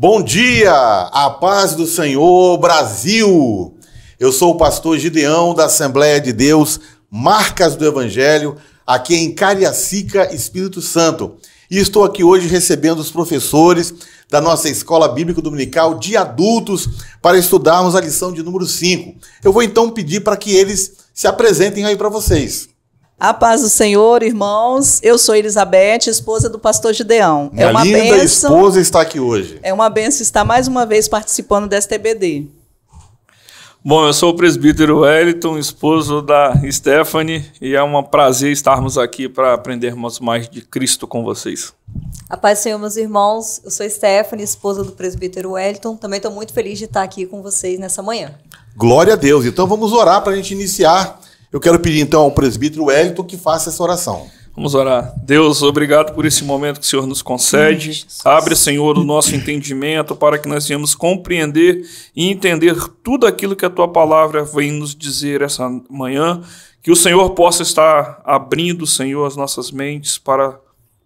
Bom dia, a paz do Senhor, Brasil! Eu sou o pastor Gideão da Assembleia de Deus, Marcas do Evangelho, aqui em Cariacica, Espírito Santo. E estou aqui hoje recebendo os professores da nossa Escola Bíblica Dominical de Adultos para estudarmos a lição de número 5. Eu vou então pedir para que eles se apresentem aí para vocês. A paz do Senhor, irmãos. Eu sou Elizabeth, esposa do pastor Gideão. Minha linda esposa está aqui hoje. É uma bênção estar mais uma vez participando desta EBD. Bom, eu sou o presbítero Wellington, esposo da Stephanie, e é um prazer estarmos aqui para aprendermos mais de Cristo com vocês. A paz do Senhor, meus irmãos. Eu sou Stephanie, esposa do presbítero Wellington. Também estou muito feliz de estar aqui com vocês nessa manhã. Glória a Deus. Então vamos orar para a gente iniciar. Eu quero pedir então ao presbítero Wellington que faça essa oração. Vamos orar. Deus, obrigado por esse momento que o Senhor nos concede. Abre, Senhor, o nosso entendimento para que nós venhamos compreender e entender tudo aquilo que a Tua palavra vem nos dizer essa manhã. Que o Senhor possa estar abrindo, Senhor, as nossas mentes para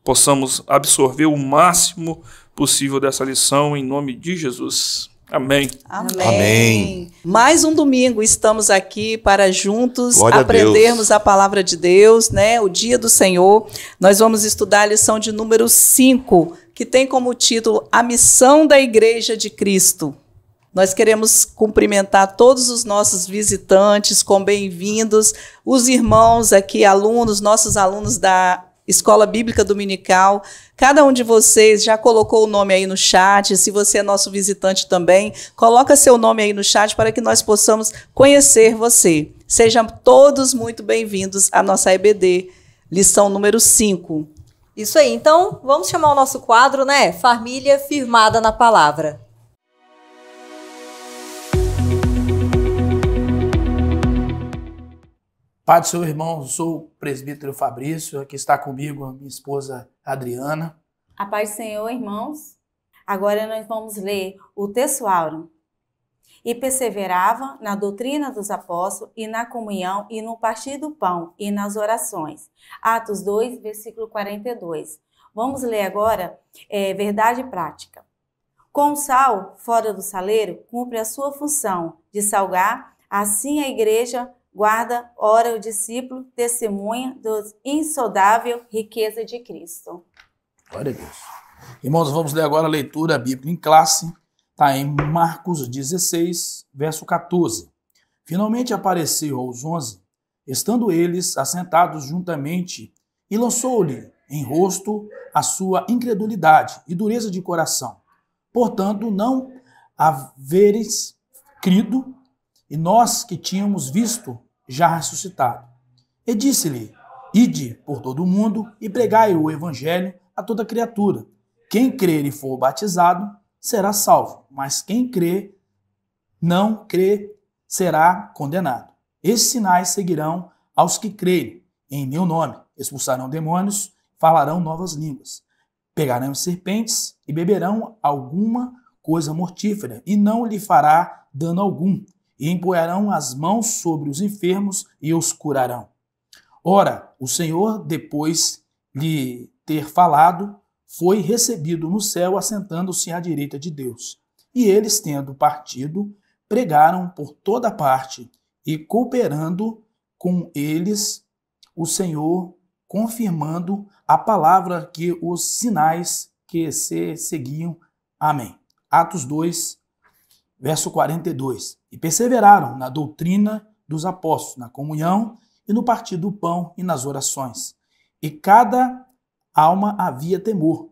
possamos absorver o máximo possível dessa lição em nome de Jesus. Amém. Amém. Amém. Mais um domingo estamos aqui para juntos Glória aprendermos a palavra de Deus, né? O dia do Senhor. Nós vamos estudar a lição de número 5, que tem como título A Missão da Igreja de Cristo. Nós queremos cumprimentar todos os nossos visitantes com bem-vindos, os irmãos aqui, alunos, nossos alunos da Escola Bíblica Dominical. Cada um de vocês já colocou o nome aí no chat. Se você é nosso visitante também, coloca seu nome aí no chat para que nós possamos conhecer você. Sejam todos muito bem-vindos à nossa EBD, lição número 5. Isso aí. Então, vamos chamar o nosso quadro, né? Família Firmada na Palavra. Pai do Senhor, irmão, eu sou o presbítero Fabrício, aqui está comigo a minha esposa Adriana. A paz do Senhor, irmãos. Agora nós vamos ler o texto áureo. E perseverava na doutrina dos apóstolos e na comunhão e no partir do pão e nas orações. Atos 2, versículo 42. Vamos ler agora verdade prática. Com o sal fora do saleiro, cumpre a sua função de salgar, assim a igreja guarda, ora o discípulo, testemunha da insondável riqueza de Cristo. Glória a Deus. Irmãos, vamos ler agora a leitura bíblica em classe. Está em Marcos 16, verso 14. Finalmente apareceu aos 11, estando eles assentados juntamente, e lançou-lhe em rosto a sua incredulidade e dureza de coração. Portanto, não haveres crido, e nós que tínhamos visto já ressuscitado. E disse-lhe, ide por todo o mundo e pregai o evangelho a toda criatura. Quem crer e for batizado será salvo, mas quem não crê será condenado. Esses sinais seguirão aos que crerem em meu nome. Expulsarão demônios, falarão novas línguas. Pegarão serpentes e beberão alguma coisa mortífera, e não lhe fará dano algum. E empunharão as mãos sobre os enfermos e os curarão. Ora, o Senhor, depois de ter falado, foi recebido no céu, assentando-se à direita de Deus. E eles, tendo partido, pregaram por toda parte, e cooperando com eles, o Senhor, confirmando a palavra que os sinais que se seguiam. Amém. Atos 2, verso 42. E perseveraram na doutrina dos apóstolos, na comunhão e no partir do pão e nas orações. E cada alma havia temor.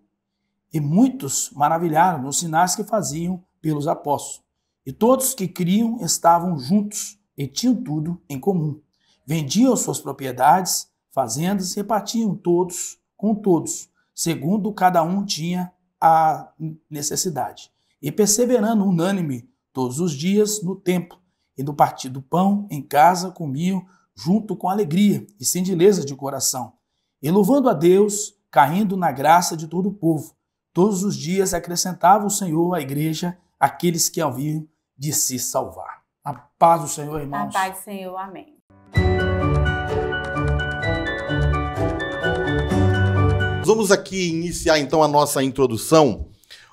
E muitos maravilharam nos sinais que faziam pelos apóstolos. E todos que criam estavam juntos e tinham tudo em comum. Vendiam suas propriedades, fazendas, e repartiam todos com todos, segundo cada um tinha a necessidade. E perseverando unânime todos os dias no templo, e no partir do pão em casa comiam junto com alegria e singeleza de coração, e louvando a Deus, caindo na graça de todo o povo. Todos os dias acrescentava o Senhor à igreja aqueles que haviam de se salvar. A paz do Senhor, irmãos. A paz do Senhor, amém. Vamos aqui iniciar então a nossa introdução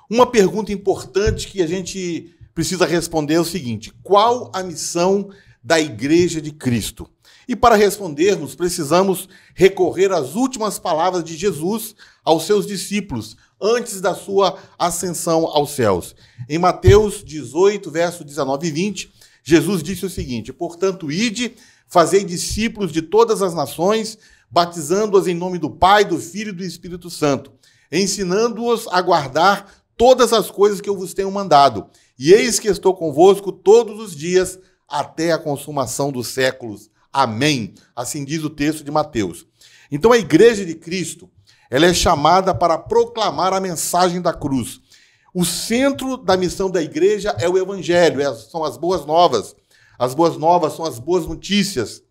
Uma pergunta importante que a gente precisa responder é o seguinte: qual a missão da Igreja de Cristo? E para respondermos, precisamos recorrer às últimas palavras de Jesus aos seus discípulos, antes da sua ascensão aos céus. Em Mateus 18, verso 19 e 20, Jesus disse o seguinte: portanto, ide, fazei discípulos de todas as nações, batizando-os em nome do Pai, do Filho e do Espírito Santo, ensinando-os a guardar todas as coisas que eu vos tenho mandado. E eis que estou convosco todos os dias, até a consumação dos séculos. Amém. Assim diz o texto de Mateus. Então a Igreja de Cristo, ela é chamada para proclamar a mensagem da cruz. O centro da missão da igreja é o Evangelho, são as boas novas. As boas novas são as boas notícias.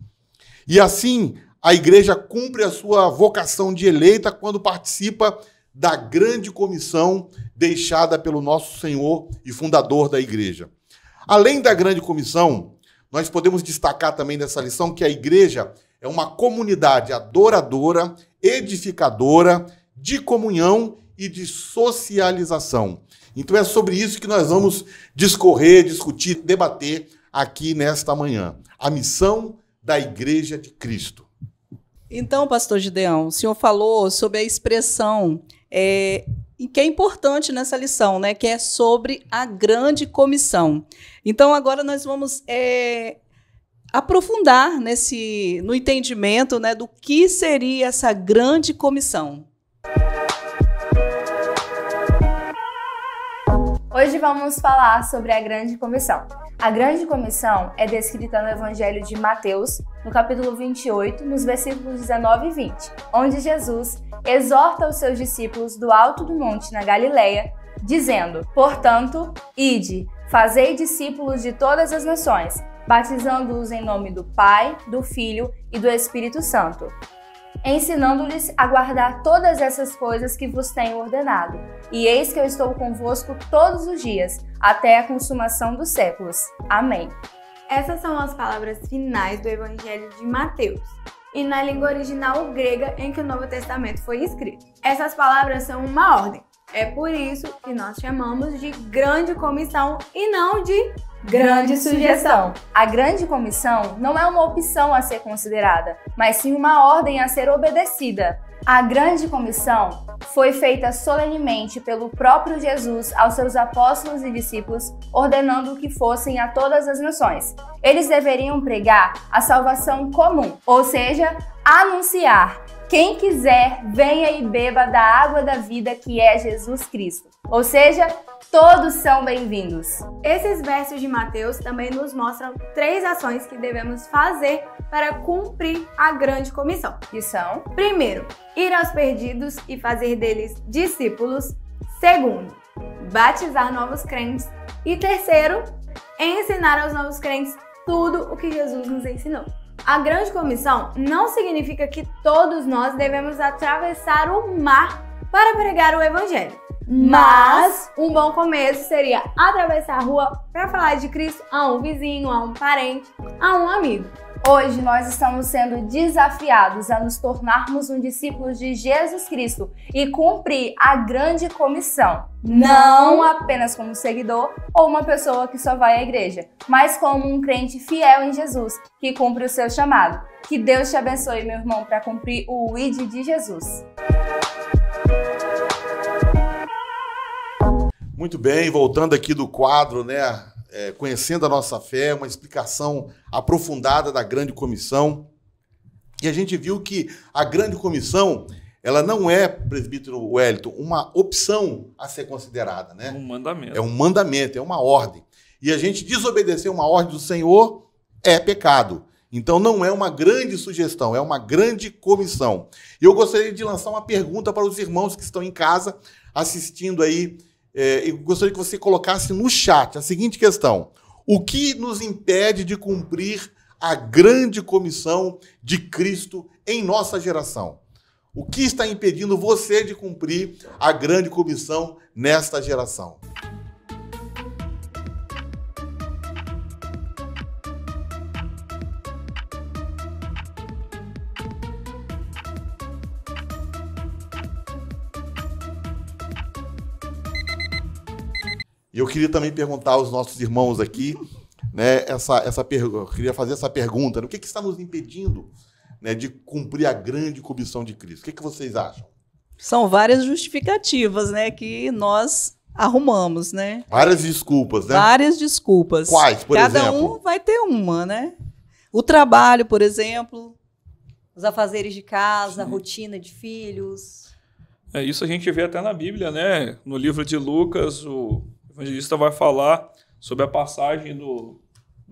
E assim, a igreja cumpre a sua vocação de eleita quando participa da grande comissão deixada pelo nosso Senhor e fundador da igreja. Além da grande comissão, nós podemos destacar também nessa lição que a igreja é uma comunidade adoradora, edificadora, de comunhão e de socialização. Então é sobre isso que nós vamos discorrer, discutir, debater aqui nesta manhã. A missão da Igreja de Cristo. Então, pastor Gideão, o senhor falou sobre a expressão que é importante nessa lição, né, que é sobre a grande comissão. Então, agora nós vamos aprofundar no entendimento, né, do que seria essa grande comissão. Hoje vamos falar sobre a grande comissão. A grande comissão é descrita no Evangelho de Mateus, no capítulo 28, nos versículos 19 e 20, onde Jesus exorta os seus discípulos do alto do monte na Galileia, dizendo: portanto, ide, fazei discípulos de todas as nações, batizando-os em nome do Pai, do Filho e do Espírito Santo, ensinando-lhes a guardar todas essas coisas que vos tenho ordenado. E eis que eu estou convosco todos os dias, até a consumação dos séculos. Amém. Essas são as palavras finais do Evangelho de Mateus, e na língua original grega em que o Novo Testamento foi escrito. Essas palavras são uma ordem. É por isso que nós chamamos de grande comissão e não de grande sugestão. A grande comissão não é uma opção a ser considerada, mas sim uma ordem a ser obedecida. A grande comissão foi feita solenemente pelo próprio Jesus aos seus apóstolos e discípulos, ordenando que fossem a todas as nações. Eles deveriam pregar a salvação comum, ou seja, anunciar: quem quiser, venha e beba da água da vida que é Jesus Cristo. Ou seja, todos são bem-vindos. Esses versos de Mateus também nos mostram 3 ações que devemos fazer para cumprir a grande comissão. Que são: primeiro, ir aos perdidos e fazer deles discípulos. Segundo, batizar novos crentes. E terceiro, ensinar aos novos crentes tudo o que Jesus nos ensinou. A grande comissão não significa que todos nós devemos atravessar o mar para pregar o evangelho. Mas um bom começo seria atravessar a rua para falar de Cristo a um vizinho, a um parente, a um amigo. Hoje nós estamos sendo desafiados a nos tornarmos um discípulo de Jesus Cristo e cumprir a grande comissão. Não apenas como seguidor ou uma pessoa que só vai à igreja, mas como um crente fiel em Jesus, que cumpre o seu chamado. Que Deus te abençoe, meu irmão, para cumprir o ID de Jesus. Muito bem, voltando aqui do quadro, né? Conhecendo a nossa fé, uma explicação aprofundada da grande comissão. E a gente viu que a grande comissão, ela não é, presbítero Wellington, uma opção a ser considerada, né? Um mandamento. É um mandamento, é uma ordem. E a gente desobedecer uma ordem do Senhor é pecado. Então não é uma grande sugestão, é uma grande comissão. E eu gostaria de lançar uma pergunta para os irmãos que estão em casa assistindo aí. Eu gostaria que você colocasse no chat a seguinte questão: o que nos impede de cumprir a grande comissão de Cristo em nossa geração? O que está impedindo você de cumprir a grande comissão nesta geração? E eu queria também perguntar aos nossos irmãos aqui, né, eu queria fazer essa pergunta, né, o que está nos impedindo, né, de cumprir a grande comissão de Cristo? O que vocês acham? São várias justificativas, né, que nós arrumamos, né? Várias desculpas, né? Várias desculpas. Quais, por exemplo? Cada um vai ter uma, né? O trabalho, por exemplo. Os afazeres de casa, a rotina de filhos. Isso a gente vê até na Bíblia, né? No livro de Lucas, o evangelista vai falar sobre a passagem do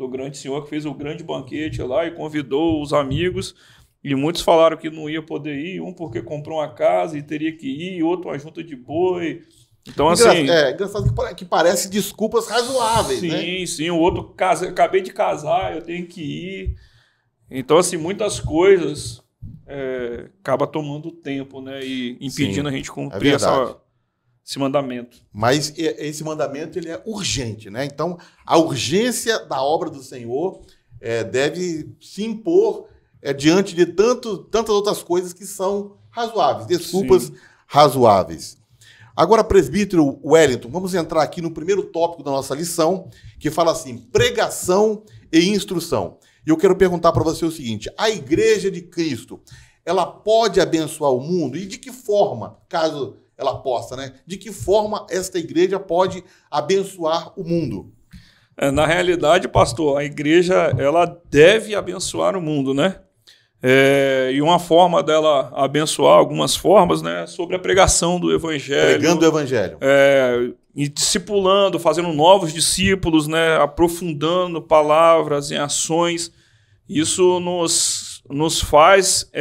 grande senhor que fez o grande banquete lá e convidou os amigos. E muitos falaram que não ia poder ir, um porque comprou uma casa e teria que ir, outro uma junta de boi. Então, assim... engraçado que parece desculpas razoáveis, né? Sim, o outro, acabei de casar, eu tenho que ir. Então, assim, muitas coisas acaba tomando tempo, né? E impedindo a gente cumprir esse mandamento. Mas esse mandamento, ele é urgente, né? Então, a urgência da obra do Senhor deve se impor diante de tantas outras coisas que são razoáveis, desculpas razoáveis. Agora, presbítero Wellington, vamos entrar aqui no primeiro tópico da nossa lição, que fala assim, pregação e instrução. E eu quero perguntar para você o seguinte, a Igreja de Cristo, ela pode abençoar o mundo? E de que forma, caso ela possa, né? De que forma esta igreja pode abençoar o mundo? Na realidade, pastor, a igreja ela deve abençoar o mundo, né? E uma forma dela abençoar, algumas formas, né, sobre a pregação do evangelho. Pregando o evangelho. E discipulando, fazendo novos discípulos, né, aprofundando palavras em ações. Isso nos faz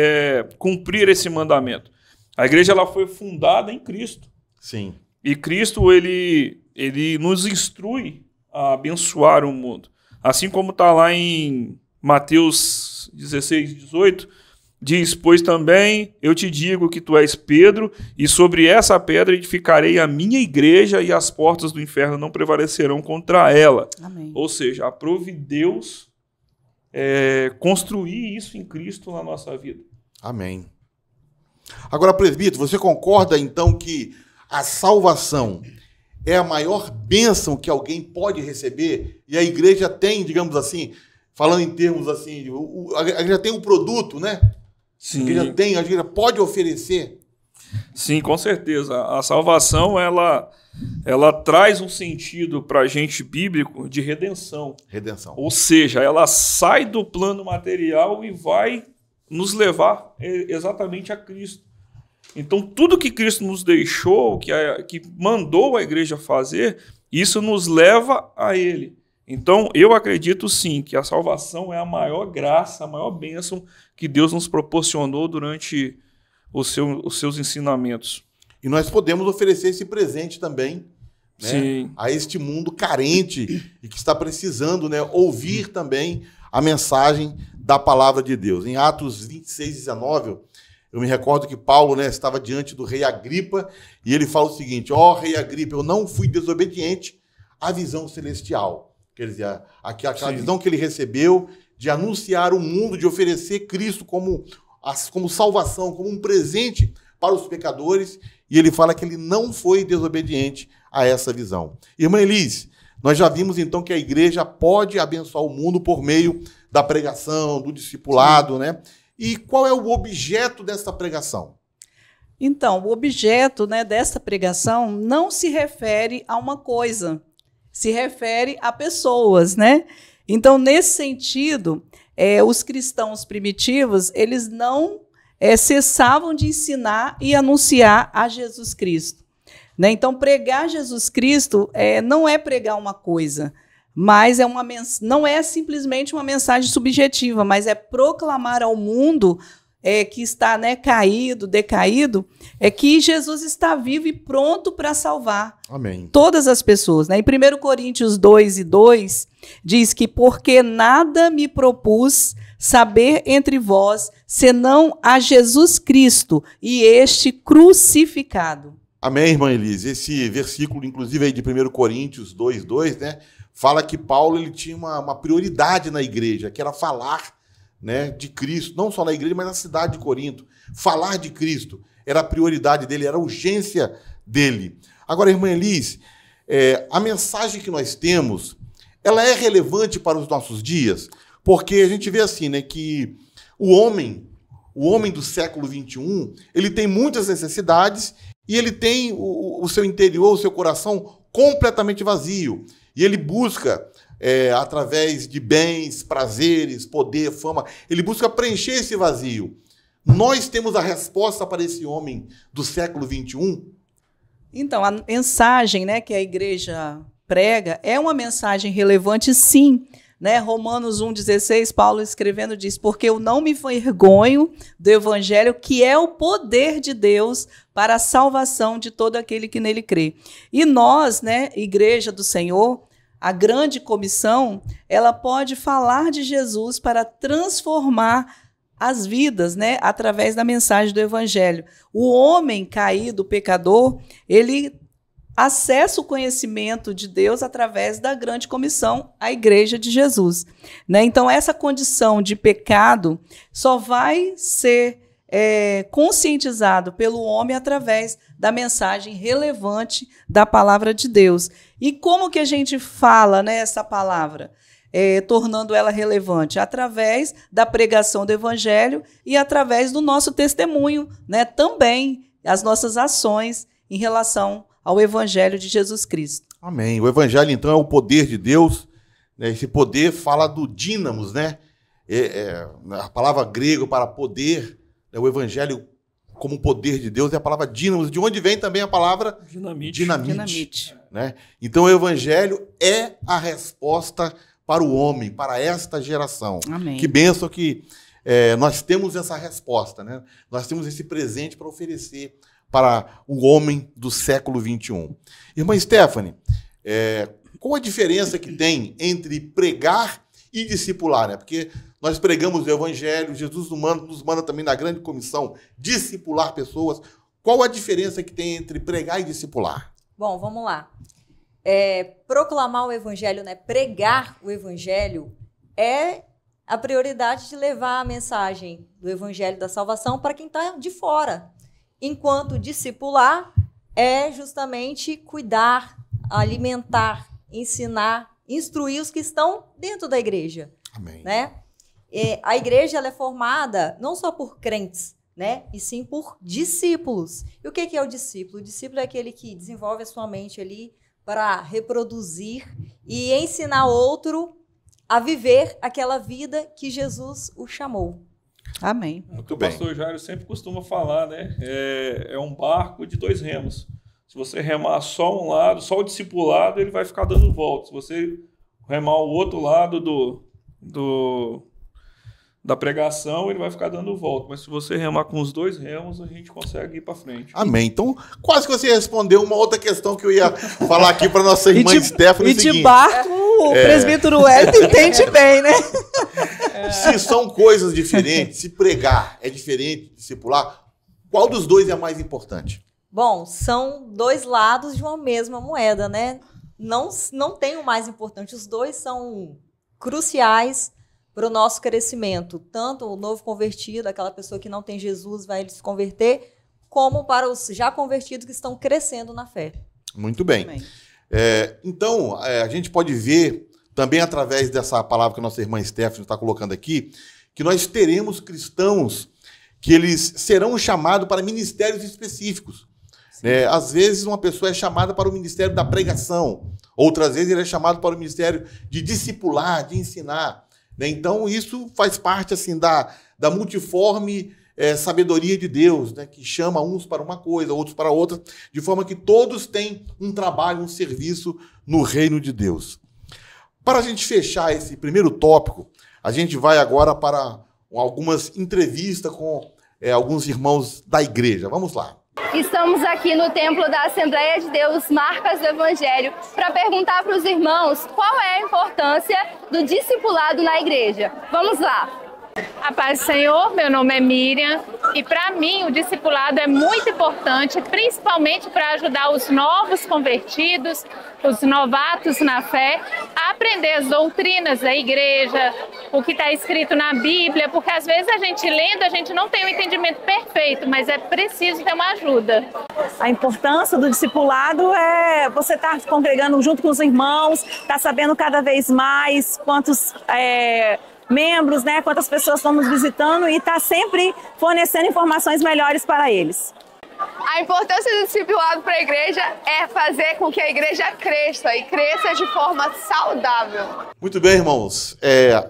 cumprir esse mandamento. A igreja ela foi fundada em Cristo. Sim. E Cristo ele nos instrui a abençoar o mundo. Assim como está lá em Mateus 16, 18, diz, pois também eu te digo que tu és Pedro, e sobre essa pedra edificarei a minha igreja, e as portas do inferno não prevalecerão contra ela. Amém. Ou seja, aprove Deus construir isso em Cristo na nossa vida. Amém. Agora, presbítero, você concorda então que a salvação é a maior bênção que alguém pode receber? E a igreja tem, digamos assim, falando em termos assim, a igreja tem um produto, né? Sim. A igreja pode oferecer. Sim, com certeza. A salvação, ela traz um sentido para a gente bíblico de redenção. Redenção. Ou seja, ela sai do plano material e vai nos levar exatamente a Cristo. Então, tudo que Cristo nos deixou, que mandou a igreja fazer, isso nos leva a Ele. Então, eu acredito sim que a salvação é a maior graça, a maior bênção que Deus nos proporcionou durante os seus ensinamentos. E nós podemos oferecer esse presente também, né, sim, a este mundo carente e que está precisando, né, ouvir também a mensagem da palavra de Deus. Em Atos 26, 19, eu me recordo que Paulo, né, estava diante do rei Agripa e ele fala o seguinte, rei Agripa, eu não fui desobediente à visão celestial. Quer dizer, aquela visão que ele recebeu de anunciar o mundo, de oferecer Cristo como salvação, como um presente para os pecadores, e ele fala que ele não foi desobediente a essa visão. Irmã Elis, nós já vimos então que a igreja pode abençoar o mundo por meio da pregação, do discipulado, né? E qual é o objeto dessa pregação? Então, o objeto, né, dessa pregação não se refere a uma coisa, se refere a pessoas, né? Então, nesse sentido, os cristãos primitivos, eles não cessavam de ensinar e anunciar a Jesus Cristo, né? Então, pregar Jesus Cristo não é pregar uma coisa, mas não é simplesmente uma mensagem subjetiva, mas é proclamar ao mundo que está, né, caído, decaído, que Jesus está vivo e pronto para salvar. Amém. Todas as pessoas, né? Em 1 Coríntios 2:2, diz que porque nada me propus saber entre vós, senão a Jesus Cristo e este crucificado. Amém, irmã Elise. Esse versículo, inclusive, aí de 1 Coríntios 2:2, né, fala que Paulo ele tinha uma prioridade na igreja, que era falar, né, de Cristo, não só na igreja, mas na cidade de Corinto. Falar de Cristo era a prioridade dele, era a urgência dele. Agora, irmã Elis, a mensagem que nós temos, ela é relevante para os nossos dias? Porque a gente vê assim, né, que o homem do século XXI, ele tem muitas necessidades e ele tem o seu interior, o seu coração completamente vazio. E ele busca, através de bens, prazeres, poder, fama, ele busca preencher esse vazio. Nós temos a resposta para esse homem do século XXI? Então, a mensagem, né, que a igreja prega é uma mensagem relevante, sim. Né? Romanos 1,16, Paulo escrevendo diz, porque eu não me envergonho do evangelho, que é o poder de Deus para a salvação de todo aquele que nele crê. E nós, né, Igreja do Senhor, a grande comissão, ela pode falar de Jesus para transformar as vidas, né, através da mensagem do evangelho. O homem caído, pecador, ele acessa o conhecimento de Deus através da grande comissão, a Igreja de Jesus. Né? Então, essa condição de pecado só vai ser conscientizado pelo homem através da mensagem relevante da palavra de Deus. E como que a gente fala, né, essa palavra? Tornando ela relevante? Através da pregação do Evangelho e através do nosso testemunho, né? Também as nossas ações em relação ao Evangelho de Jesus Cristo. Amém. O Evangelho, então, é o poder de Deus. Né? Esse poder fala do dínamos, né? A palavra grega para poder, o Evangelho como poder de Deus é a palavra dínamos, de onde vem também a palavra dinamite. Né? Então, o Evangelho é a resposta para o homem, para esta geração. Amém. Que bênção que nós temos essa resposta, né? Nós temos esse presente para oferecer para o homem do século XXI. Irmã Stephanie, qual a diferença que tem entre pregar e discipular? Né? Porque nós pregamos o Evangelho, Jesus nos manda também na grande comissão discipular pessoas. Qual a diferença que tem entre pregar e discipular? Bom, vamos lá. Proclamar o Evangelho, né? Pregar o Evangelho é a prioridade de levar a mensagem do Evangelho da salvação para quem está de fora. Enquanto discipular é justamente cuidar, alimentar, ensinar, instruir os que estão dentro da igreja. Amém. Né? A igreja ela é formada não só por crentes, né? E sim por discípulos. E o que é o discípulo? O discípulo é aquele que desenvolve a sua mente ali para reproduzir e ensinar outro a viver aquela vida que Jesus o chamou. Amém. O pastor Jairo sempre costuma falar, né? É um barco de 2 remos. Se você remar só um lado, só o discipulado, ele vai ficar dando volta. Se você remar o outro lado da pregação, ele vai ficar dando volta. Mas se você remar com os 2 remos, a gente consegue ir para frente. Amém. Então, quase que você respondeu uma outra questão que eu ia falar aqui para nossa irmã Stephanie. E de barco, o presbítero Wellington entende bem, né? Se são coisas diferentes, se pregar é diferente de discipular, qual dos dois é mais importante? Bom, são 2 lados de uma mesma moeda, né? Não tem o mais importante. Os dois são cruciais para o nosso crescimento. Tanto o novo convertido, aquela pessoa que não tem Jesus, vai se converter, como para os já convertidos que estão crescendo na fé. Muito bem. Então, a gente pode ver também através dessa palavra que a nossa irmã Stephanie está colocando aqui, que nós teremos cristãos que eles serão chamados para ministérios específicos. Às vezes uma pessoa é chamada para o ministério da pregação, outras vezes ele é chamado para o ministério de discipular, de ensinar. Então isso faz parte assim, da multiforme sabedoria de Deus, né, que chama uns para uma coisa, outros para outra, de forma que todos têm um trabalho, um serviço no reino de Deus. Para a gente fechar esse primeiro tópico, a gente vai agora para algumas entrevistas com alguns irmãos da igreja. Vamos lá. Estamos aqui no templo da Assembleia de Deus, Marcas do Evangelho, para perguntar para os irmãos qual é a importância do discipulado na igreja. Vamos lá. A paz do Senhor, meu nome é Miriam, E para mim, o discipulado é muito importante, principalmente para ajudar os novos convertidos, os novatos na fé, a aprender as doutrinas da igreja, o que está escrito na Bíblia, porque às vezes a gente lendo, a gente não tem um entendimento perfeito, mas é preciso ter uma ajuda. A importância do discipulado é você estar congregando junto com os irmãos, estar sabendo cada vez mais quantos membros, né, quantas pessoas estão nos visitando e estar sempre fornecendo informações melhores para eles. A importância do discipulado para a igreja é fazer com que a igreja cresça e cresça de forma saudável. Muito bem, irmãos.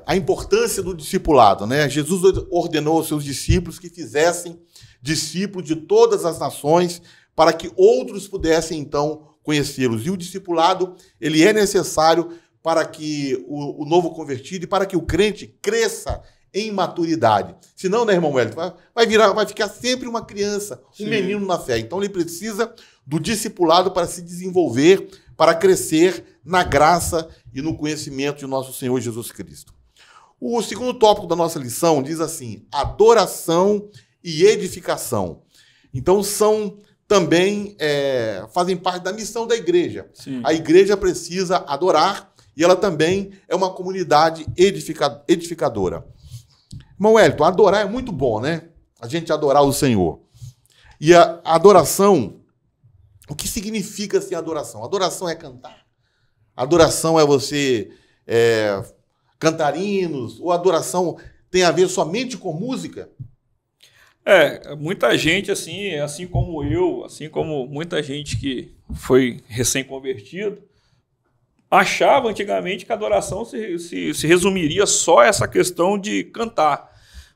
A importância do discipulado, né? Jesus ordenou aos seus discípulos que fizessem discípulos de todas as nações para que outros pudessem, então, conhecê-los. E o discipulado, ele é necessário para que o novo convertido e para que o crente cresça em maturidade. Senão, né, irmão Wellington, vai ficar sempre uma criança, um menino na fé. Então, ele precisa do discipulado para se desenvolver, para crescer na graça e no conhecimento de nosso Senhor Jesus Cristo. O segundo tópico da nossa lição diz assim: adoração e edificação. Então, também fazem parte da missão da igreja. Sim. A igreja precisa adorar e ela também é uma comunidade edificadora. Irmão Wellington, adorar é muito bom, né? A gente adorar o Senhor. E a adoração, o que significa assim adoração? Adoração é cantar? Adoração é você cantar hinos? Ou adoração tem a ver somente com música? Muita gente, assim como eu, assim como muita gente que foi recém-convertido, achava antigamente que a adoração se resumiria só a essa questão de cantar.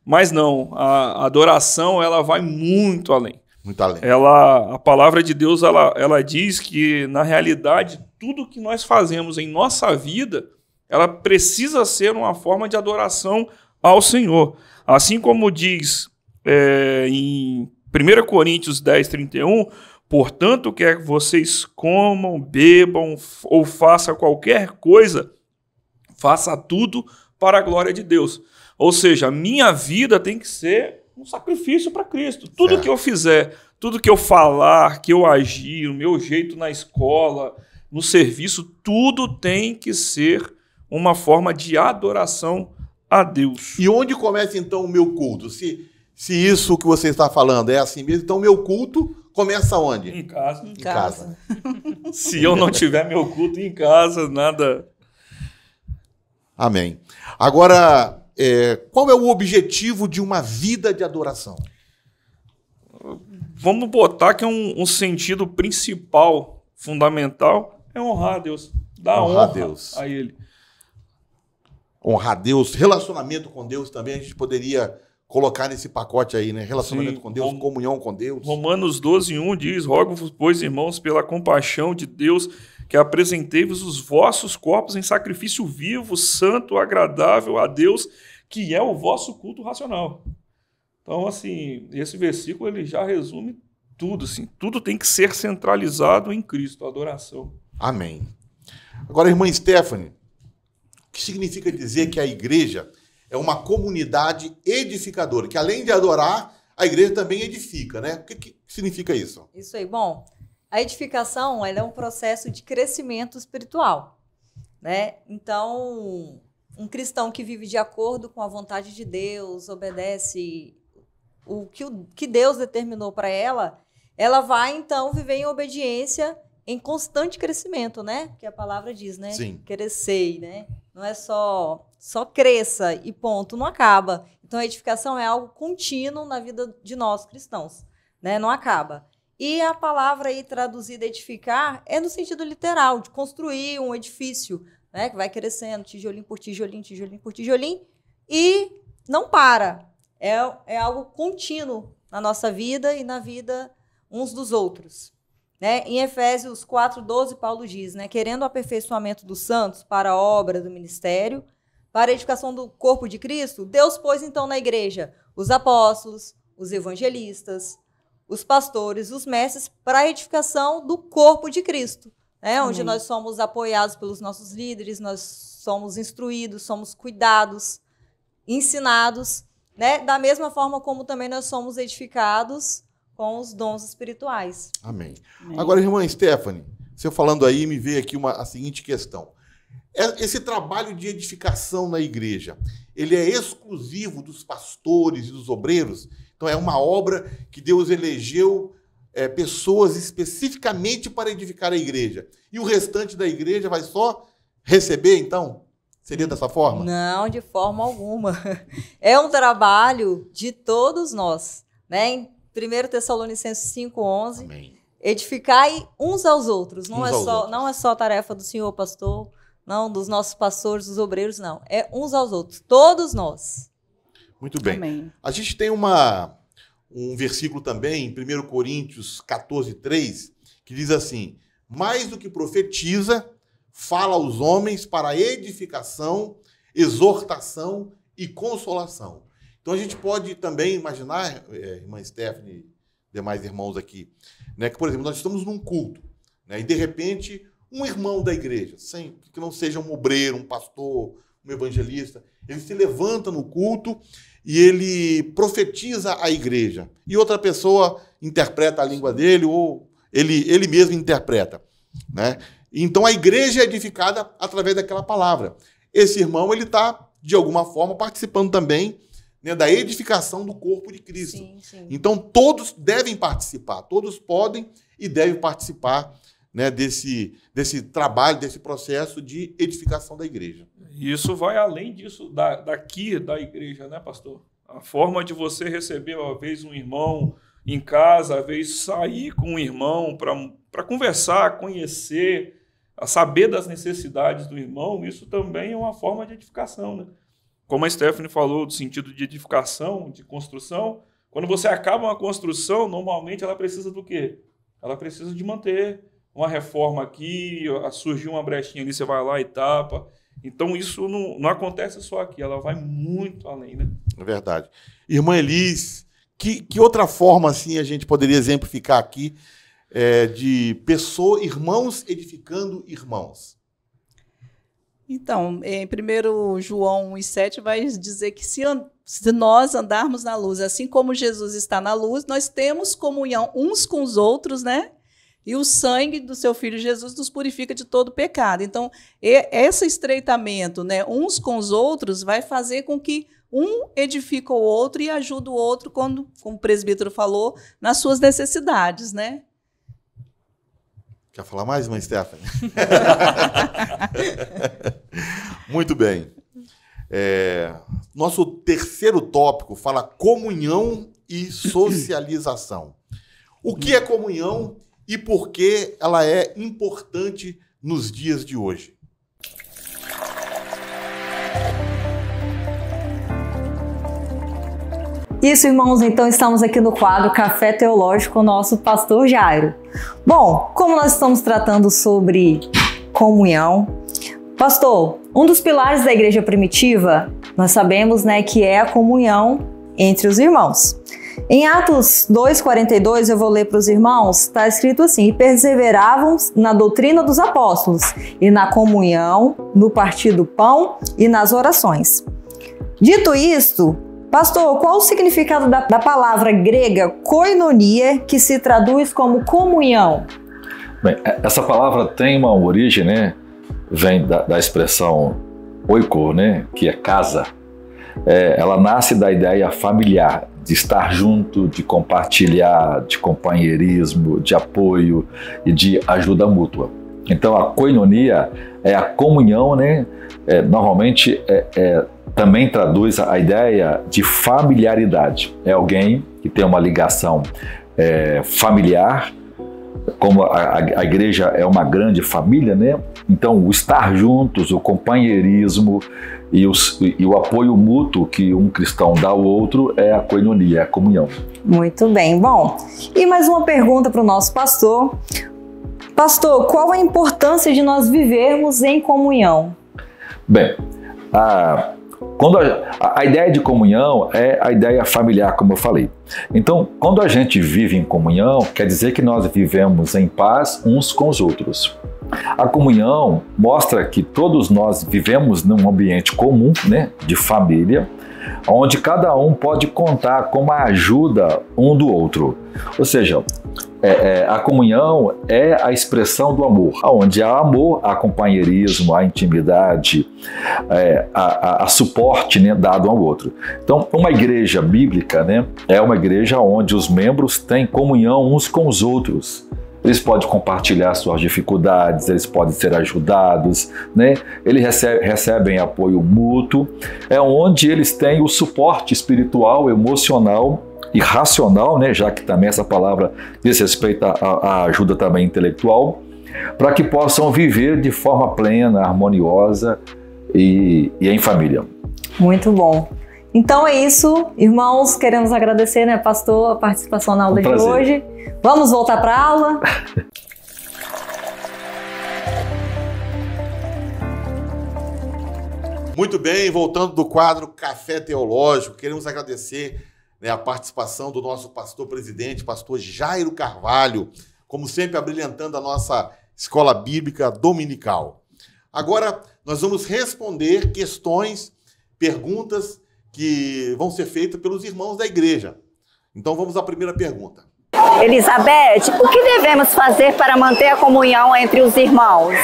Mas não, a adoração ela vai muito além. Muito além. A palavra de Deus ela diz que, na realidade, tudo que nós fazemos em nossa vida, ela precisa ser uma forma de adoração ao Senhor. Assim como diz em 1 Coríntios 10, 31, portanto, quer que vocês comam, bebam ou façam qualquer coisa, faça tudo para a glória de Deus. Ou seja, a minha vida tem que ser um sacrifício para Cristo. Tudo que eu fizer, tudo que eu falar, que eu agir, o meu jeito na escola, no serviço, tudo tem que ser uma forma de adoração a Deus. E onde começa, então, o meu culto? Se isso que você está falando é assim mesmo, então o meu culto começa onde? Em casa. Em casa. Se eu não tiver meu culto em casa, nada... Amém. Agora, qual é o objetivo de uma vida de adoração? Vamos botar que é um sentido principal, fundamental, é honrar a Deus. Dar honra a Deus. A Ele. Honrar a Deus, relacionamento com Deus também, a gente poderia colocar nesse pacote aí, né? Relacionamento com Deus, comunhão com Deus. Romanos 12:1 diz: rogo-vos, pois, irmãos, pela compaixão de Deus, que apresentei-vos os vossos corpos em sacrifício vivo, santo, agradável a Deus, que é o vosso culto racional. Então, assim, esse versículo ele já resume tudo, assim. Tudo tem que ser centralizado em Cristo, a adoração. Amém. Agora, irmã Stephanie, o que significa dizer que a igreja é uma comunidade edificadora, que além de adorar, a igreja também edifica, né? O que significa isso? Isso aí. Bom, a edificação ela é um processo de crescimento espiritual, né? Então, um cristão que vive de acordo com a vontade de Deus, obedece o que Deus determinou para ela vai, então, viver em obediência, em constante crescimento, né? Que a palavra diz, né? Sim. Crescer, né? Não é só cresça e ponto, não acaba. Então, a edificação é algo contínuo na vida de nós cristãos, né? Não acaba. E a palavra aí traduzida edificar é no sentido literal, de construir um edifício, né? Que vai crescendo, tijolinho por tijolinho, tijolinho por tijolinho, e não para. É algo contínuo na nossa vida e na vida uns dos outros. Né? Em Efésios 4:12, Paulo diz, né? Querendo o aperfeiçoamento dos santos para a obra do ministério, para a edificação do corpo de Cristo, Deus pôs então na igreja os apóstolos, os evangelistas, os pastores, os mestres, para a edificação do corpo de Cristo, né? Onde nós somos apoiados pelos nossos líderes, nós somos instruídos, somos cuidados, ensinados, né? Da mesma forma como também nós somos edificados com os dons espirituais. Amém. Agora, irmã Stephanie, você falando aí, me veio aqui a seguinte questão. Esse trabalho de edificação na igreja, ele é exclusivo dos pastores e dos obreiros? Então, é uma obra que Deus elegeu pessoas especificamente para edificar a igreja. E o restante da igreja vai só receber, então? Seria dessa forma? Não, de forma alguma. É um trabalho de todos nós, né? Em 1 Tessalonicenses 5:11, Amém. Edificai uns aos outros. Não Uns aos é só tarefa do senhor pastor, não, dos nossos pastores, dos obreiros, não. É uns aos outros, todos nós. Muito bem. Amém. A gente tem um versículo também, em 1 Coríntios 14:3, que diz assim: mais do que profetiza, fala aos homens para edificação, exortação e consolação. Então a gente pode também imaginar, irmã Stephanie e demais irmãos aqui, né, que, por exemplo, nós estamos num culto, né, e de repente um irmão da igreja, que não seja um obreiro, um pastor, um evangelista, ele se levanta no culto e ele profetiza a igreja. E outra pessoa interpreta a língua dele, ou ele mesmo interpreta, né? Então a igreja é edificada através daquela palavra. Esse irmão, ele está, de alguma forma, participando também, né, da edificação do corpo de Cristo. Sim, sim. Então todos devem participar, todos podem e devem participar, né, desse trabalho, desse processo de edificação da igreja. E isso vai além disso, daqui da igreja, né, pastor? A forma de você receber, às vezes, um irmão em casa, às vezes sair com um irmão para conversar, conhecer, a saber das necessidades do irmão, isso também é uma forma de edificação, né? Como a Stephanie falou, do sentido de edificação, de construção, quando você acaba uma construção, normalmente ela precisa do quê? Ela precisa de manter uma reforma aqui, surgiu uma brechinha ali, você vai lá e tapa. Então isso não acontece só aqui, ela vai muito além, né? É verdade. Irmã Elis, que outra forma assim a gente poderia exemplificar aqui de irmãos edificando irmãos? Então, em 1 João 1,7 vai dizer que se nós andarmos na luz, assim como Jesus está na luz, nós temos comunhão uns com os outros, né? E o sangue do seu Filho Jesus nos purifica de todo pecado. Então, esse estreitamento, né, uns com os outros, vai fazer com que um edifique o outro e ajude o outro, como o presbítero falou, nas suas necessidades, né? Quer falar mais, irmã Stephanie? Muito bem. Nosso terceiro tópico fala comunhão e socialização. O que é comunhão e por que ela é importante nos dias de hoje? Isso, irmãos, então estamos aqui no quadro Café Teológico com o nosso pastor Jairo. Bom, como nós estamos tratando sobre comunhão, pastor, um dos pilares da igreja primitiva, nós sabemos, né, que é a comunhão entre os irmãos. Em Atos 2,42, eu vou ler para os irmãos, está escrito assim: e perseveravam na doutrina dos apóstolos, e na comunhão, no partir do pão e nas orações. Dito isto, pastor, qual o significado da palavra grega koinonia, que se traduz como comunhão? Bem, essa palavra tem uma origem, né? Vem da expressão oiko, né? Que é casa. Ela nasce da ideia familiar, de estar junto, de compartilhar, de companheirismo, de apoio e de ajuda mútua. Então a koinonia é a comunhão, né? Normalmente também traduz a ideia de familiaridade. É alguém que tem uma ligação familiar, como a igreja é uma grande família, né? Então o estar juntos, o companheirismo e o apoio mútuo que um cristão dá ao outro é a koinonia, é a comunhão. Muito bem. Bom, e mais uma pergunta para o nosso pastor. Pastor, qual a importância de nós vivermos em comunhão? Bem, a ideia de comunhão é a ideia familiar, como eu falei. Então, quando a gente vive em comunhão, quer dizer que nós vivemos em paz uns com os outros. A comunhão mostra que todos nós vivemos num ambiente comum, né, de família, onde cada um pode contar com a ajuda um do outro. Ou seja, a comunhão é a expressão do amor. Onde há amor, há companheirismo, há intimidade, há suporte, né, dado ao outro. Então, uma igreja bíblica, né, é uma igreja onde os membros têm comunhão uns com os outros. Eles podem compartilhar suas dificuldades, eles podem ser ajudados, né? Eles recebem apoio mútuo. É onde eles têm o suporte espiritual, emocional e racional, né? Já que também essa palavra diz respeito à ajuda também intelectual, para que possam viver de forma plena, harmoniosa e em família. Muito bom. Então é isso, irmãos, queremos agradecer, né, pastor, a participação na aula de hoje. Vamos voltar para a aula? Muito bem, voltando do quadro Café Teológico, queremos agradecer, né, a participação do nosso pastor presidente, pastor Jairo Carvalho, como sempre abrilhantando a nossa escola bíblica dominical. Agora nós vamos responder questões, perguntas que vão ser feitas pelos irmãos da igreja. Então vamos à primeira pergunta. Elizabeth, o que devemos fazer para manter a comunhão entre os irmãos?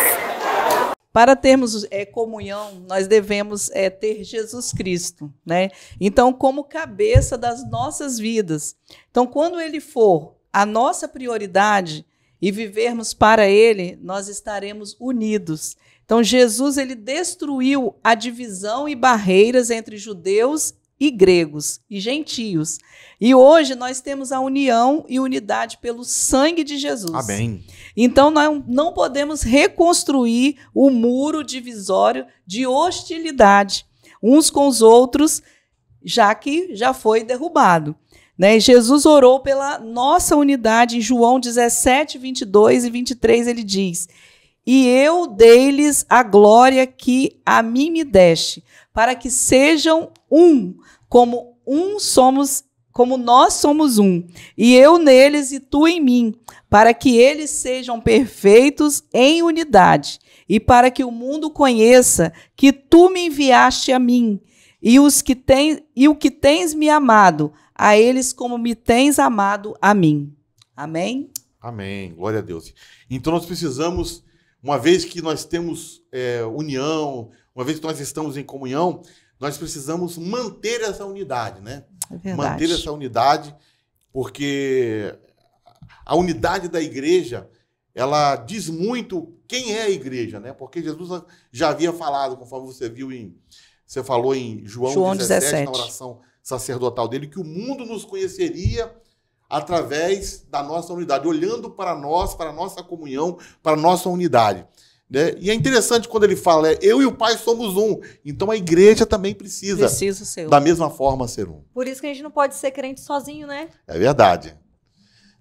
Para termos comunhão, nós devemos ter Jesus Cristo, né? Então, como cabeça das nossas vidas. Então, quando Ele for a nossa prioridade e vivermos para Ele, nós estaremos unidos. Então, Jesus, ele destruiu a divisão e barreiras entre judeus e gregos e gentios. E hoje nós temos a união e unidade pelo sangue de Jesus. Amém. Então, nós não podemos reconstruir o muro divisório de hostilidade uns com os outros, já que já foi derrubado. Né? Jesus orou pela nossa unidade. Em João 17, 22 e 23, ele diz: e eu dei-lhes a glória que a mim me deste, para que sejam um, como nós somos um, e eu neles e tu em mim, para que eles sejam perfeitos em unidade, e para que o mundo conheça que tu me enviaste a mim, e o que tens me amado, a eles como me tens amado a mim. Amém? Amém. Glória a Deus. Então nós precisamos, uma vez que nós temos união, uma vez que nós estamos em comunhão, nós precisamos manter essa unidade, né? É verdade. Manter essa unidade, porque a unidade da igreja, ela diz muito quem é a igreja, né? Porque Jesus já havia falado, conforme você falou em João 17, na oração sacerdotal dele, que o mundo nos conheceria através da nossa unidade, olhando para nós, para a nossa comunhão, para a nossa unidade. Né? E é interessante quando ele fala, eu e o Pai somos um. Então a igreja também precisa ser da mesma forma ser um. Por isso que a gente não pode ser crente sozinho, né? É verdade.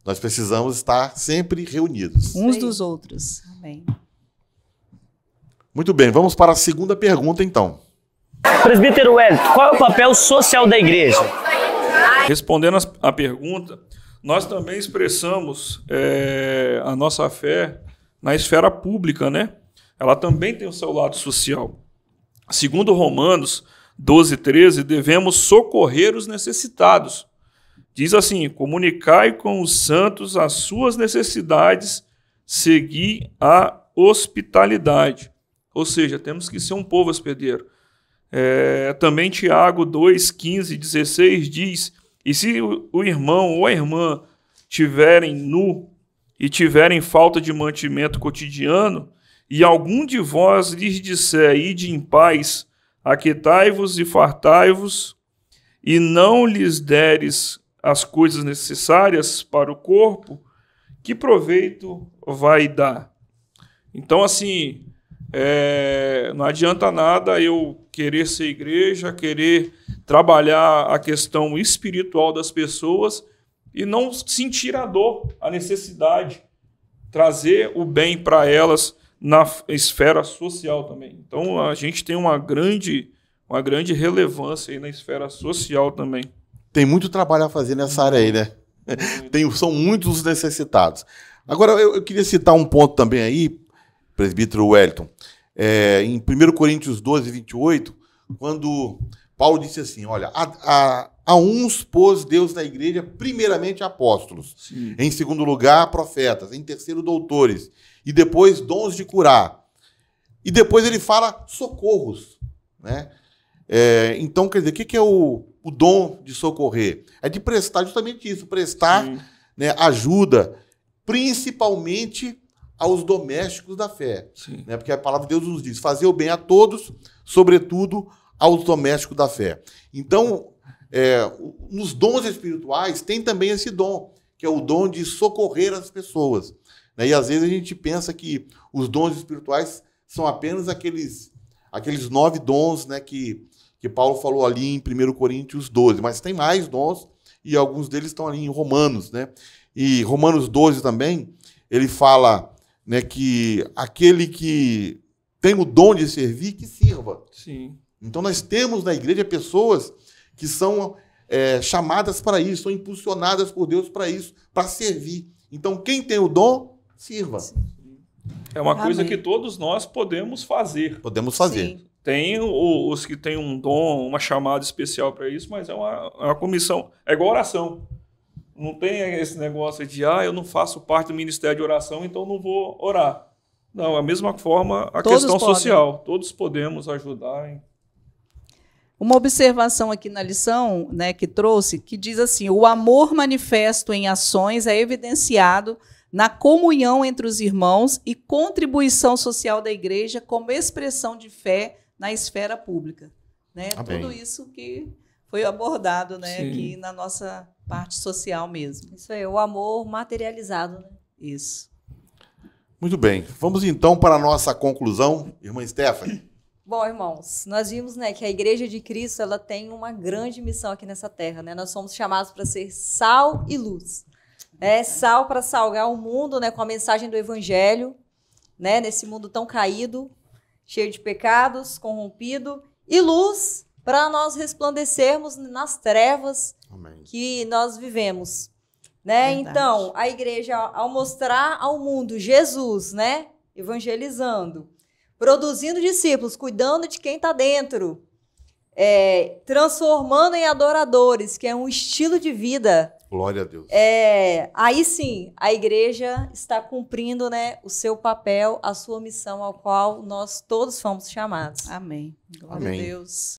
Nós precisamos estar sempre reunidos. Uns dos outros. Amém. Muito bem, vamos para a segunda pergunta, então. Presbítero Wellington, qual é o papel social da igreja? Respondendo à pergunta, nós também expressamos a nossa fé na esfera pública, né? Ela também tem o seu lado social. Segundo Romanos 12:13, devemos socorrer os necessitados. Diz assim: comunicai com os santos as suas necessidades, segui a hospitalidade. Ou seja, temos que ser um povo hospedeiro. Também Tiago 2:15-16 diz: e se o irmão ou a irmã tiverem nu e tiverem falta de mantimento cotidiano, e algum de vós lhes disser, ide em paz, aquietai-vos e fartai-vos, e não lhes deres as coisas necessárias para o corpo, que proveito vai dar? Então, assim, não adianta nada eu querer ser igreja, querer trabalhar a questão espiritual das pessoas e não sentir a dor, a necessidade, trazer o bem para elas na esfera social também. Então, a gente tem uma grande relevância aí na esfera social também. Tem muito trabalho a fazer nessa área aí, né? São muitos os necessitados. Agora, eu queria citar um ponto também aí, presbítero Wellington, em 1 Coríntios 12:28, quando Paulo disse assim, olha, a uns pôs Deus na igreja, primeiramente apóstolos, Sim. em segundo lugar profetas, em terceiro doutores, e depois dons de curar. E depois ele fala socorros, né? Então, quer dizer, o que é o dom de socorrer? É de prestar justamente isso, prestar, né, ajuda, principalmente aos domésticos da fé. Né? Porque a palavra de Deus nos diz, fazer o bem a todos, sobretudo aos domésticos da fé. Então, nos dons espirituais tem também esse dom, que é o dom de socorrer as pessoas. Né? E às vezes a gente pensa que os dons espirituais são apenas aqueles 9 dons, né, que Paulo falou ali em 1 Coríntios 12, mas tem mais dons e alguns deles estão ali em Romanos, né? E Romanos 12 também, ele fala, né, que aquele que tem o dom de servir, que sirva. Sim. Então nós temos na igreja pessoas que são chamadas para isso, são impulsionadas por Deus para isso, para servir. Então quem tem o dom, sirva. É uma coisa que todos nós podemos fazer. Podemos fazer. Sim. Tem os que têm um dom, uma chamada especial para isso, mas é uma comissão. É igual oração. Não tem esse negócio de, eu não faço parte do ministério de oração, então não vou orar. Não, a mesma forma a Todos questão podem. social. Todos podemos ajudar. Hein? Uma observação aqui na lição, né, que trouxe, que diz assim, o amor manifesto em ações é evidenciado na comunhão entre os irmãos e contribuição social da igreja como expressão de fé na esfera pública. Né? Tudo isso que foi abordado, né, aqui na nossa parte social mesmo. Isso aí, o amor materializado. Né? Isso. Muito bem. Vamos então para a nossa conclusão, irmã Stephanie. Bom, irmãos, nós vimos, né, que a Igreja de Cristo ela tem uma grande missão aqui nessa terra. Né? Nós somos chamados para ser sal e luz. Sal para salgar o mundo, né, com a mensagem do Evangelho, né, nesse mundo tão caído, cheio de pecados, corrompido, e luz para nós resplandecermos nas trevas que nós vivemos. Né? Então, a igreja, ao mostrar ao mundo Jesus, né, evangelizando, produzindo discípulos, cuidando de quem está dentro, transformando em adoradores, que é um estilo de vida. Glória a Deus. Aí sim, a igreja está cumprindo, né, o seu papel, a sua missão, ao qual nós todos fomos chamados. Amém. Glória a Deus.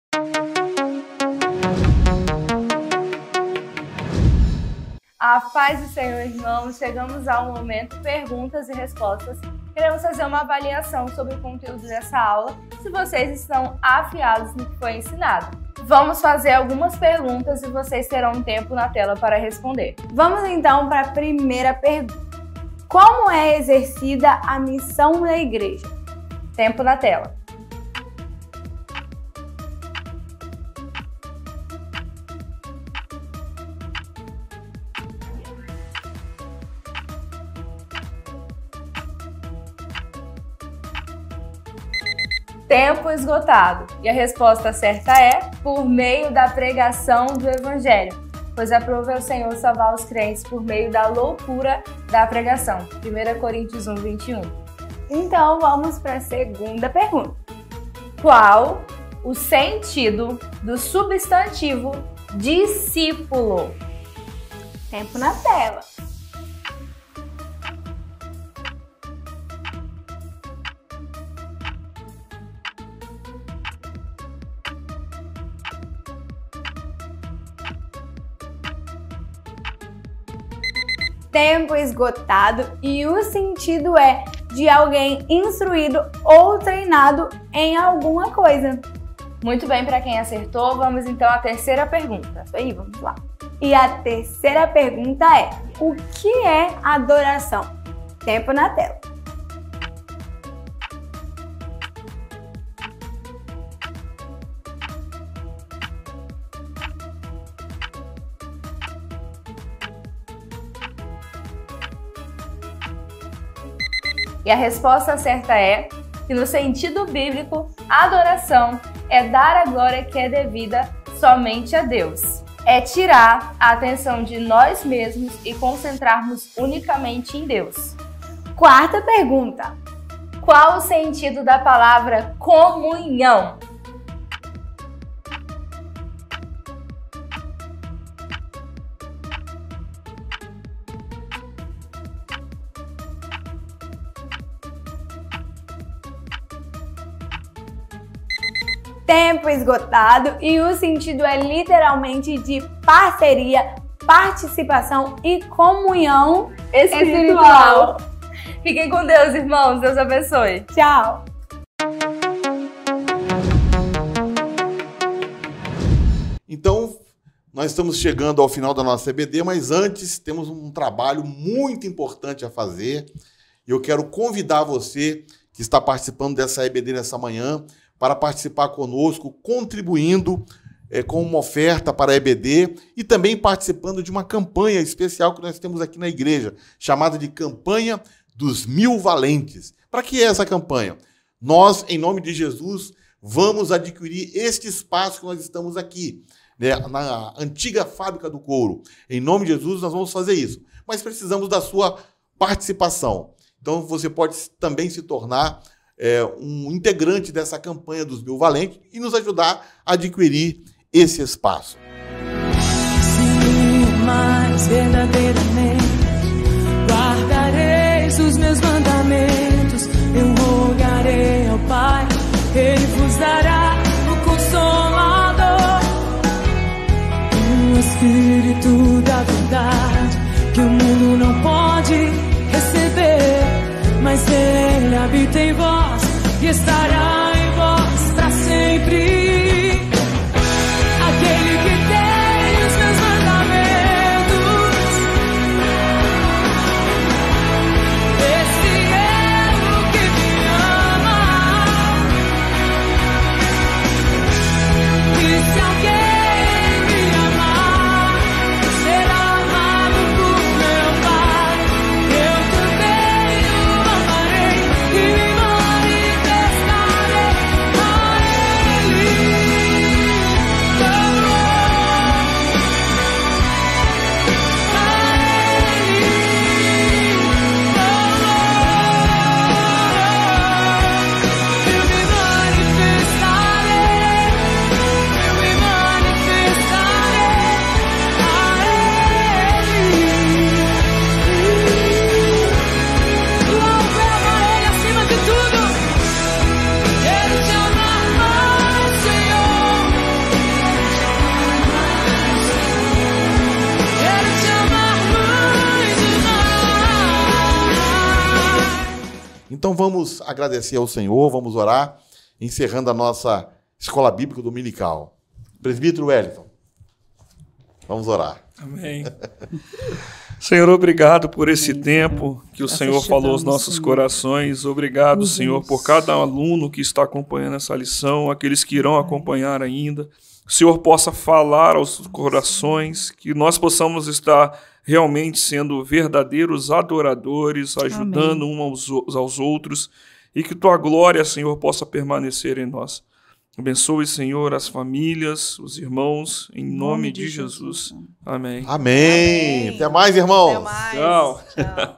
A paz do Senhor, irmãos, chegamos ao momento perguntas e respostas. Queremos fazer uma avaliação sobre o conteúdo dessa aula, se vocês estão afiados no que foi ensinado. Vamos fazer algumas perguntas e vocês terão um tempo na tela para responder. Vamos então para a primeira pergunta. Como é exercida a missão da igreja? Tempo na tela. Tempo esgotado. E a resposta certa é por meio da pregação do Evangelho, pois aprove ao Senhor salvar os crentes por meio da loucura da pregação. 1 Coríntios 1, 21. Então vamos para a segunda pergunta. Qual o sentido do substantivo discípulo? Tempo na tela. Tempo esgotado, e o sentido é de alguém instruído ou treinado em alguma coisa. Muito bem, para quem acertou, vamos então à terceira pergunta. Isso aí, vamos lá. E a terceira pergunta é: o que é adoração? Tempo na tela. E a resposta certa é que, no sentido bíblico, a adoração é dar a glória que é devida somente a Deus. É tirar a atenção de nós mesmos e concentrarmos unicamente em Deus. Quarta pergunta. Qual o sentido da palavra comunhão? tempo esgotado e o sentido é literalmente de parceria, participação e comunhão espiritual. Fiquem com Deus, irmãos. Deus abençoe. Tchau! Então, nós estamos chegando ao final da nossa EBD, mas antes temos um trabalho muito importante a fazer. Eu quero convidar você que está participando dessa EBD nessa manhã para participar conosco, contribuindo com uma oferta para a EBD e também participando de uma campanha especial que nós temos aqui na igreja, chamada de Campanha dos 1000 Valentes. Para que é essa campanha? Nós, em nome de Jesus, vamos adquirir este espaço que nós estamos aqui, né, na antiga fábrica do couro. Em nome de Jesus, nós vamos fazer isso. Mas precisamos da sua participação. Então, você pode também se tornar um integrante dessa campanha dos 1000 Valentes e nos ajudar a adquirir esse espaço. Sim, mas verdadeiramente guardareis os meus mandamentos. Eu rogarei ao Pai, Ele vos dará o Consolador, o Espírito da verdade, que o mundo não pode receber, mas Ele habita em vós e estará em vós para sempre. Aquele que tem os meus mandamentos, esse é o que me ama. E se alguém me amar, será amado por meu Pai. Eu também o amarei e me manifestarei a Ele. Então vamos agradecer ao Senhor, vamos orar, encerrando a nossa escola bíblica dominical. Presbítero Wellington, vamos orar. Amém. Senhor, obrigado por esse tempo que o Senhor falou aos nossos corações. Obrigado, Senhor, por cada aluno que está acompanhando essa lição, aqueles que irão acompanhar ainda. O Senhor possa falar aos corações, que nós possamos estar realmente sendo verdadeiros adoradores, ajudando uns aos outros, e que Tua glória, Senhor, possa permanecer em nós. Abençoe, Senhor, as famílias, os irmãos, em nome de Jesus. Amém. Amém. Até mais, irmãos. Até mais. Tchau. Tchau.